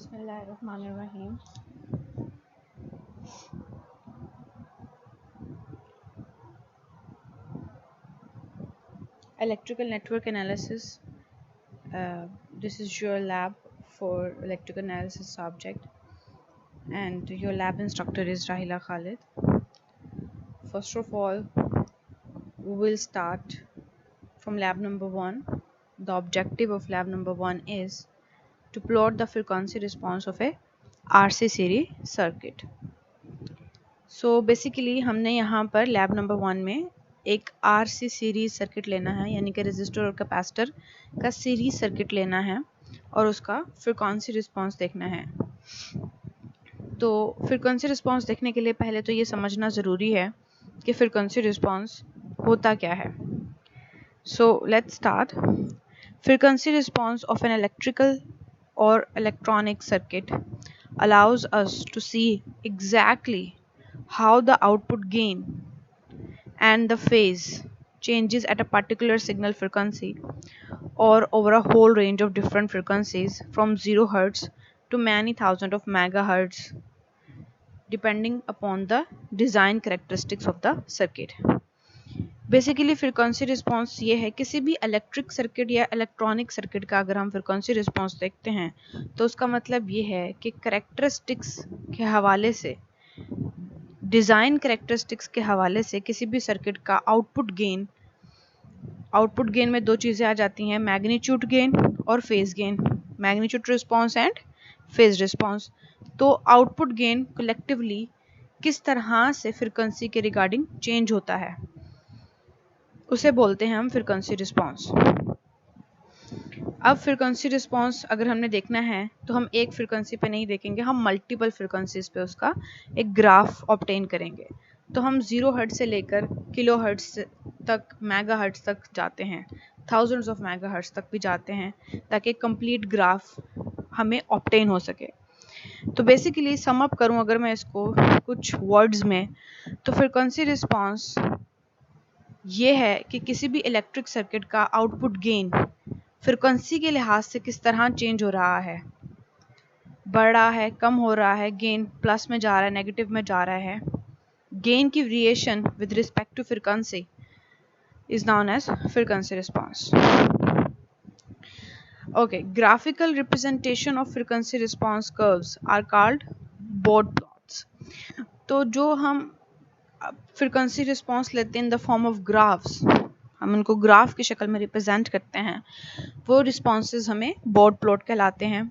बिस्मिल्लाहिर्रहमानिर्रहीम। Electrical network analysis. This is your lab for electrical analysis subject, and your lab instructor is Rahila Khalid. First of all, we will start from lab number 1. The objective of lab number 1 is to plot the frequency response of a RC series circuit. So basically हमने यहाँ पर lab number 1 में एक RC series circuit लेना है, यानी कि resistor और कैपेसिटर का सीरीज सर्किट लेना है और उसका फ्रीक्वेंसी रिस्पांस देखना है। तो फ्रीक्वेंसी रिस्पांस देखने के लिए पहले तो ये समझना ज़रूरी है कि फ्रीक्वेंसी रिस्पांस होता क्या है। So let's start. Frequency response of an electrical और electronic circuit allows us to see exactly how the output gain and the phase changes at a particular signal frequency or over a whole range of different frequencies from 0 Hz to many thousand of megahertz depending upon the design characteristics of the circuit. Basically frequency response ये है, किसी भी electric circuit या electronic circuit का अगर हम फ्रीक्वेंसी response देखते हैं तो उसका मतलब ये है कि कैरेक्टरिस्टिक्स के हवाले से, डिज़ाइन कैरेक्टरिस्टिक्स के हवाले से किसी भी सर्किट का आउटपुट गेन में दो चीज़ें आ जाती हैं, मैग्नीट्यूड गेन और phase gain, magnitude response and phase response. तो आउटपुट गेन कलेक्टिवली किस तरह से फ्रीक्वेंसी के रिगार्डिंग चेंज होता है उसे बोलते हैं हम फ्रीक्वेंसी रिस्पांस। अब फ्रीक्वेंसी रिस्पांस अगर हमने देखना है तो हम एक फ्रीक्वेंसी पे नहीं देखेंगे, हम मल्टीपल फ्रीक्वेंसीज पे उसका एक ग्राफ ऑब्टेन करेंगे। तो हम 0 हर्ट्ज से लेकर किलो हर्ट्ज तक, मेगा हर्ट्ज तक जाते हैं, थाउजेंड्स ऑफ मेगा हर्ट्ज तक भी जाते हैं ताकि कंप्लीट ग्राफ हमें ऑब्टेन हो सके। तो बेसिकली सम अप करूं अगर मैं इसको कुछ वर्ड्स में, तो फ्रीक्वेंसी रिस्पांस ये है कि किसी भी इलेक्ट्रिक सर्किट का आउटपुट गेन फ्रीक्वेंसी के लिहाज से किस तरह चेंज हो रहा है, बढ़ रहा है, कम हो रहा है, गेन प्लस में जा रहा है, नेगेटिव में जा रहा है। गेन की variation with respect to frequency is known as frequency response. Okay, graphical representation of frequency response curves are called Bode plots. तो जो हम फ्रीक्वेंसी रिस्पांस लेते हैं in the form of graphs, हम उनको ग्राफ की शक्ल में रिप्रेजेंट करते हैं, वो रिस्पांसेस हमें बोर्ड प्लॉट कहलाते हैं।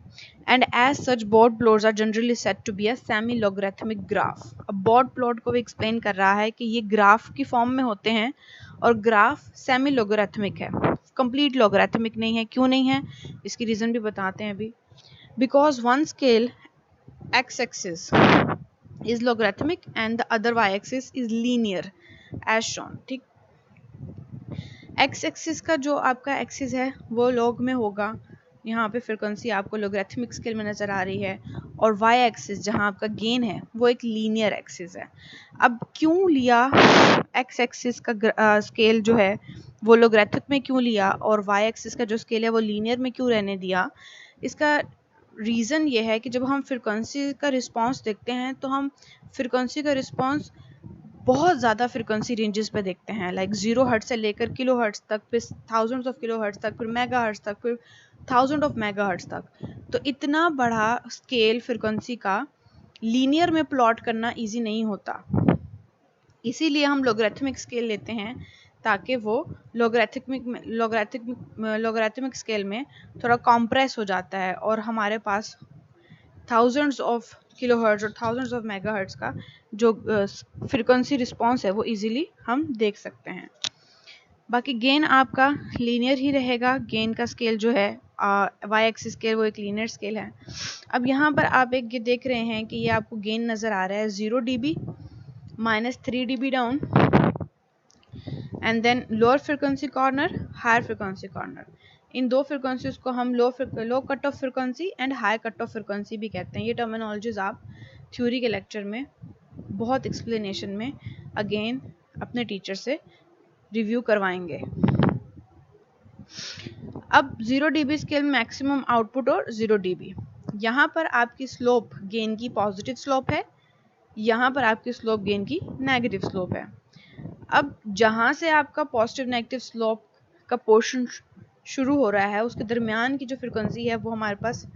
And as such Bode plots are generally said to be a semi logarithmic graph. अब बोर्ड प्लॉट को भी एक्सप्लेन कर रहा है कि ये ग्राफ की फॉर्म में होते हैं और ग्राफ सेमी लॉगरिथमिक है, कंप्लीट लॉगरिथमिक नहीं है। क्यों नहीं है, इसकी रीज़न भी बताते हैं अभी। Because one scale x axis is logarithmic and the other y-axis is linear as shown। ठीक, x-axis का जो आपका एक्सिस है वो लॉग में होगा, यहाँ पे फ्रीक्वेंसी आपको लोगरिथमिक स्केल में नज़र आ रही है, और y-axis जहाँ आपका गेन है वो एक लीनियर एक्सिस है। अब क्यों लिया x-axis का स्केल जो है वो लोगरिथमिक में क्यों लिया और y-axis का जो स्केल है वो लीनियर में क्यों रहने दिया, इसका रीज़न ये है कि जब हम फ्रीक्वेंसी का रिस्पांस देखते हैं तो हम फ्रीक्वेंसी का रिस्पांस बहुत ज़्यादा फ्रीक्वेंसी रेंजेस पे देखते हैं, लाइक 0 हर्ट्ज से लेकर किलो हर्ट्ज तक, फिर थाउजेंड्स ऑफ किलो हर्ट्ज तक, फिर मेगा हर्ट्ज तक, फिर थाउजेंड ऑफ मेगा हर्ट्ज तक। तो इतना बड़ा स्केल फ्रीक्वेंसी का लीनियर में प्लॉट करना ईजी नहीं होता, इसीलिए हम लोगरिथमिक स्केल लेते हैं ताकि वो लोगरिथमिक स्केल में थोड़ा कॉम्प्रेस हो जाता है और हमारे पास थाउजेंड्स ऑफ किलोहर्ट्ज और थाउजेंड्स ऑफ मेगाहर्ट्ज का जो फ्रीक्वेंसी रिस्पांस है वो इजीली हम देख सकते हैं। बाकी गेन आपका लीनियर ही रहेगा, गेन का स्केल जो है वाई एक्सिस स्केल वो एक लीनियर स्केल है। अब यहाँ पर आप एक ये देख रहे हैं कि ये आपको गेन नज़र आ रहा है 0 dB -3 dB down, and then lower frequency corner, higher frequency corner. इन दो फ्रीक्वेंसीज को हम low cut off frequency and high cut off frequency भी कहते हैं। ये टर्मिनोलॉजीज आप थ्योरी के लेक्चर में बहुत एक्सप्लेनेशन में अगेन अपने टीचर से रिव्यू करवाएंगे। अब 0 dB स्केल मैक्सिमम आउटपुट और 0 dB। यहाँ पर आपकी स्लोप गेन की पॉजिटिव स्लोप है, यहाँ पर आपकी स्लोप गेन की नेगेटिव स्लोप है। अब जहाँ से आपका पॉजिटिव नेगेटिव स्लोप का पोर्शन शुरू हो रहा है उसके दरमियान की जो फ्रिक्वेंसी है वो हमारे पास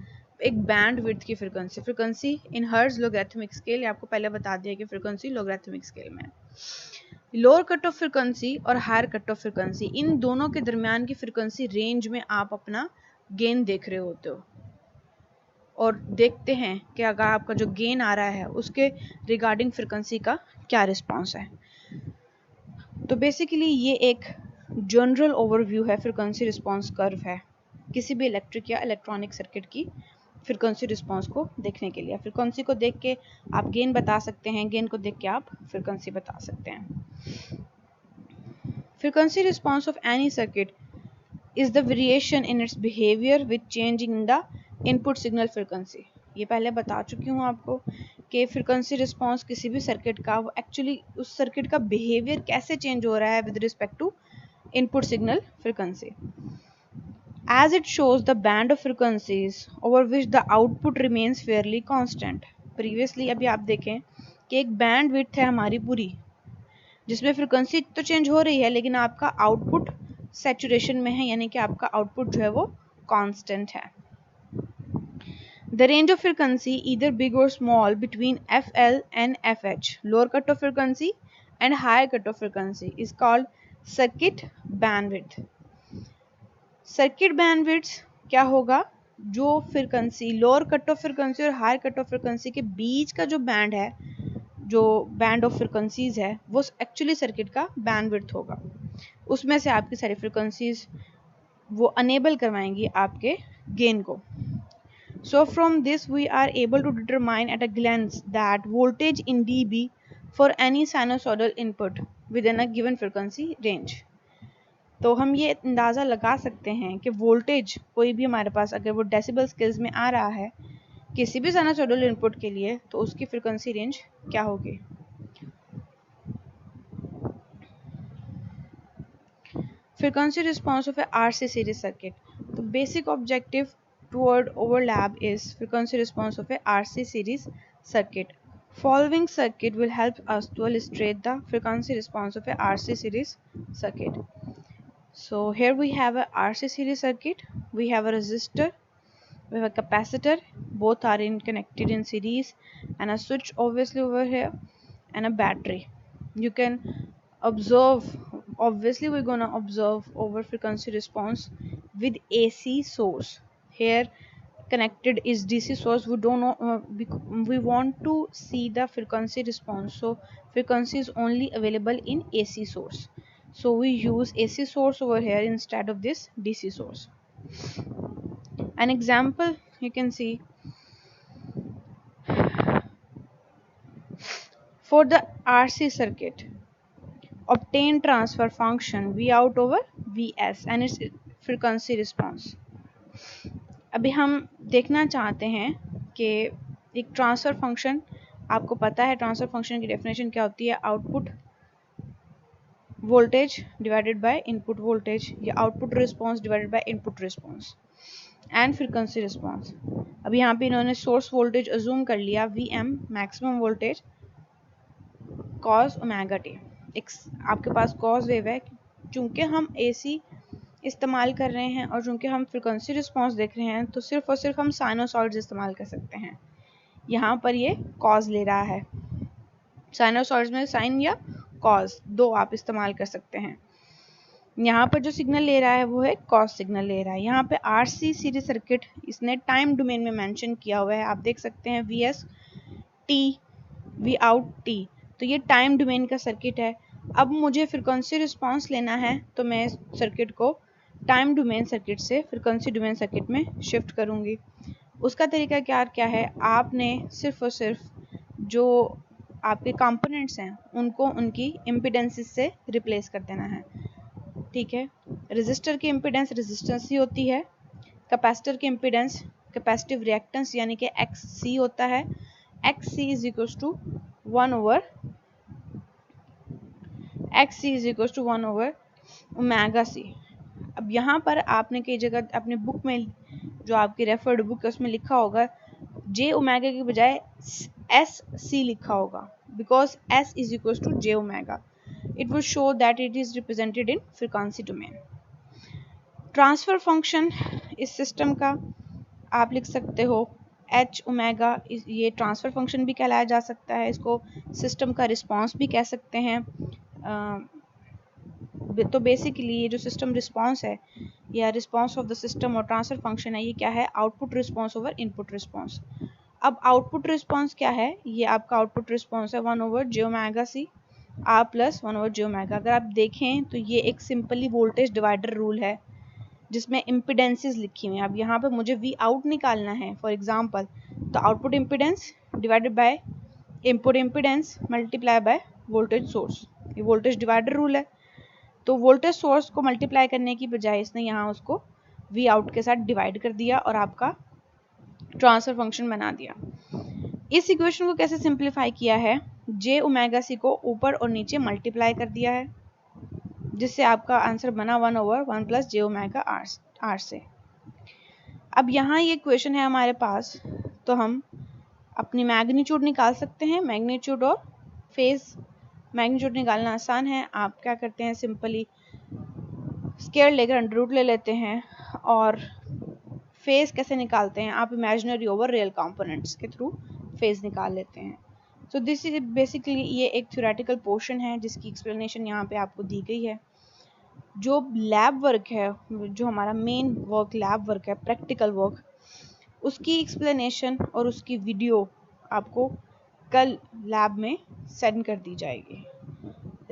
एक बैंड विड्थ की फ्रिक्वेंसी इन हर्ट्ज लॉगरिथमिक स्केल, ये आपको पहले बता दिया कि फ्रिक्वेंसी लॉगरिथमिक स्केल में। लोअर कट ऑफ फ्रिक्वेंसी और हायर कट ऑफ फ्रिक्वेंसी, इन दोनों के दरमियान की फ्रिक्वेंसी रेंज में आप अपना गेन देख रहे होते हो और देखते हैं कि अगर आपका जो गेन आ रहा है उसके रिगार्डिंग फ्रिक्वेंसी का क्या रिस्पॉन्स है। तो बेसिकली ये एक जनरल ओवरव्यू है, फ्रिक्वेंसी रिस्पॉन्स कर्व है किसी भी इलेक्ट्रिक या इलेक्ट्रॉनिक सर्किट की फ्रिक्वेंसी रिस्पॉन्स को देखने के लिए। फ्रिक्वेंसी को देख के आप गेन बता सकते हैं, गेन को देख के आप फ्रिक्वेंसी बता सकते हैं। Frequency response of any circuit is the variation in its behaviour with changing in the input signal frequency. ये पहले बता चुकी हूँ आपको कि फ्रिक्वेंसी रिस्पॉन्स किसी भी सर्किट का वो एक्चुअली उस सर्किट का बिहेवियर कैसे चेंज हो रहा है with respect to input signal frequency, as it shows the band of frequencies over which the output remains fairly constant। previously अभी आप देखें कि एक बैंड विड्थ है हमारी पूरी जिसमें फ्रिक्वेंसी तो चेंज हो रही है लेकिन आपका आउटपुट सैचुरेशन में है, यानी कि आपका आउटपुट जो है वो कांस्टेंट है। The range of frequency either big or small between FL and FH, lower cut of frequency and higher cut of frequency is called circuit bandwidth। Circuit bandwidth क्या होगा, जो frequency lower cut off frequency और higher cut off frequency के बीच का जो band है, जो band of frequencies है वो एक्चुअली सर्किट का बैंडविड्थ होगा। उसमें से आपकी सारी फ्रिक्वेंसीज वो अनेबल करवाएंगी आपके गेन को। So from this we are able to determine at a glance that voltage in dB for any sinusoidal input within a given frequency range. तो हम ये अंदाज़ा लगा सकते हैं कि वोल्टेज कोई भी हमारे पास अगर वो डेसिबल स्केल्स में आ रहा है किसी भी साइनसॉइडल इनपुट के लिए तो उसकी फ्रिक्वेंसी रेंज क्या होगी। Frequency response of a RC series circuit. तो basic objective toward overlap is frequency response of a RC series circuit. Following circuit will help us to illustrate the frequency response of a RC series circuit. So here we have a RC series circuit, we have a resistor, we have a capacitor, both are connected in series, and a switch obviously over here, and a battery. You can observe, obviously we're gonna observe over frequency response with AC source. Here connected is DC source, we don't know, we want to see the frequency response, so frequency is only available in AC source. So we use AC source over here instead of this DC source. An example you can see, for the RC circuit, obtain transfer function V out over Vs and its frequency response। अभी हम देखना चाहते हैं कि एक transfer function, आपको पता है ट्रांसफर फंक्शन की डेफिनेशन क्या होती है, output voltage divided by input voltage या output response divided by input response and frequency response. अभी यहाँ पे इन्होंने सोर्स वोल्टेज अज्यूम कर लिया Vm maximum voltage cos omega T. एक आपके पास कॉस वेव है, चूंकि हम AC इस्तेमाल कर रहे हैं और चूंकि हम फ्रीक्वेंसी रिस्पॉन्स देख रहे हैं तो सिर्फ और सिर्फ हम साइनोसॉइड्स इस्तेमाल कर सकते हैं। यहाँ पर ये कॉस ले रहा है, साइनोसॉइड्स में साइन या कॉस दो आप इस्तेमाल कर सकते हैं। यहाँ पर जो सिग्नल ले रहा है वो है कॉस सिग्नल ले रहा है। यहाँ पे RC सीरीज सर्किट इसने टाइम डोमेन में मेंशन किया हुआ है, आप देख सकते हैं Vs T V out T, तो ये टाइम डोमेन का सर्किट है। अब मुझे फ्रिक्वेंसी रिस्पॉन्स लेना है तो मैं सर्किट को टाइम डोमेन सर्किट से फ्रिक्वेंसी डोमेन सर्किट में शिफ्ट करूँगी। उसका तरीका क्या है, आपने सिर्फ और सिर्फ जो आपके कंपोनेंट्स हैं उनको उनकी इम्पिडेंसेस से रिप्लेस कर देना है। ठीक है, रेजिस्टर की इम्पिडेंस रेजिस्टेंस ही होती है, कैपेसिटर की इम्पिडेंस कैपेसिटिव रिएक्टेंस यानी कि XC होता है। XC is equals to 1 over omega C। अब यहाँ पर आपने कई जगह अपने बुक में जो आपकी रेफर्ड बुक है उसमें लिखा होगा जे ओमेगा के बजाय एस सी लिखा होगा, because S is equal to J omega, it will show that it is represented in frequency domain. Transfer function इस सिस्टम का आप लिख सकते हो एच ओमेगा, ये ट्रांसफर फंक्शन भी कहलाया जा सकता है, इसको सिस्टम का रिस्पांस भी कह सकते हैं। तो बेसिकली ये जो सिस्टम रिस्पांस है या रिस्पांस ऑफ द सिस्टम और ट्रांसफर फंक्शन है, ये क्या है, output response over input response. अब आउटपुट रिस्पांस क्या है, ये आपका आउटपुट रिस्पांस है 1 over J omega C R plus 1 over J omega. अगर आप देखें तो ये एक सिंपली वोल्टेज डिवाइडर रूल है जिसमें इम्पिडेंसेस लिखी हुई हैं। अब यहाँ पे मुझे वी आउट निकालना है फॉर एग्जांपल, तो output impedance divided by input impedance multiply by voltage source, ये वोल्टेज डिवाइडर रूल है। तो वोल्टेज सोर्स को मल्टीप्लाई करने की बजाय इसने यहाँ उसको वी आउट के साथ डिवाइड कर दिया और आपका ट्रांसफर फंक्शन बना दिया। इस इक्वेशन को कैसे सिंप्लीफाई किया है, जे ओमेगा सी को ऊपर और नीचे मल्टीप्लाई कर दिया है, जिससे आपका आंसर बना 1 over 1 plus J omega R से। अब यहाँ ये इक्वेशन है हमारे पास, तो हम अपनी मैग्नीट्यूड निकाल सकते हैं, मैग्नीट्यूड और फेज। मैग्नीट्यूड निकालना आसान है, आप क्या करते हैं, सिंपली स्क्वायर लेकर अंडर रूट ले लेते हैं। और फेज कैसे निकालते हैं, आप इमेजिनरी ओवर रियल कंपोनेंट्स के थ्रू फेज निकाल लेते हैं। सो दिस इज बेसिकली ये एक थ्योरेटिकल पोर्शन है जिसकी एक्सप्लेनेशन यहाँ पे आपको दी गई है। जो लैब वर्क है, जो हमारा मेन वर्क लैब वर्क है, प्रैक्टिकल वर्क, उसकी एक्सप्लेनेशन और उसकी वीडियो आपको कल लैब में सेंड कर दी जाएगी।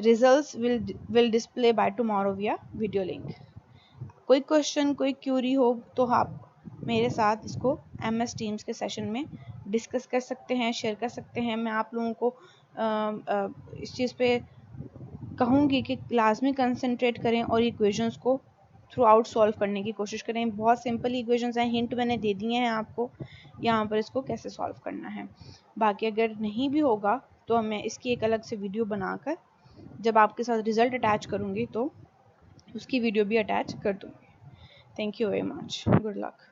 Results will display by tomorrow विया वीडियो लिंक। कोई क्वेश्चन, कोई क्यूरी हो तो आप मेरे साथ इसको MS टीम्स के सेशन में डिस्कस कर सकते हैं, शेयर कर सकते हैं। मैं आप लोगों को इस चीज़ पे कहूँगी कि लाजमी कंसंट्रेट करें और इक्वेशंस को थ्रू आउट सॉल्व करने की कोशिश करें। बहुत सिंपल इक्वेशंस हैं, हिंट मैंने दे दिए हैं आपको यहाँ पर इसको कैसे सॉल्व करना है। बाकी अगर नहीं भी होगा तो मैं इसकी एक अलग से वीडियो बनाकर जब आपके साथ रिजल्ट अटैच करूँगी तो उसकी वीडियो भी अटैच कर दूँगी। Thank you very much, good luck.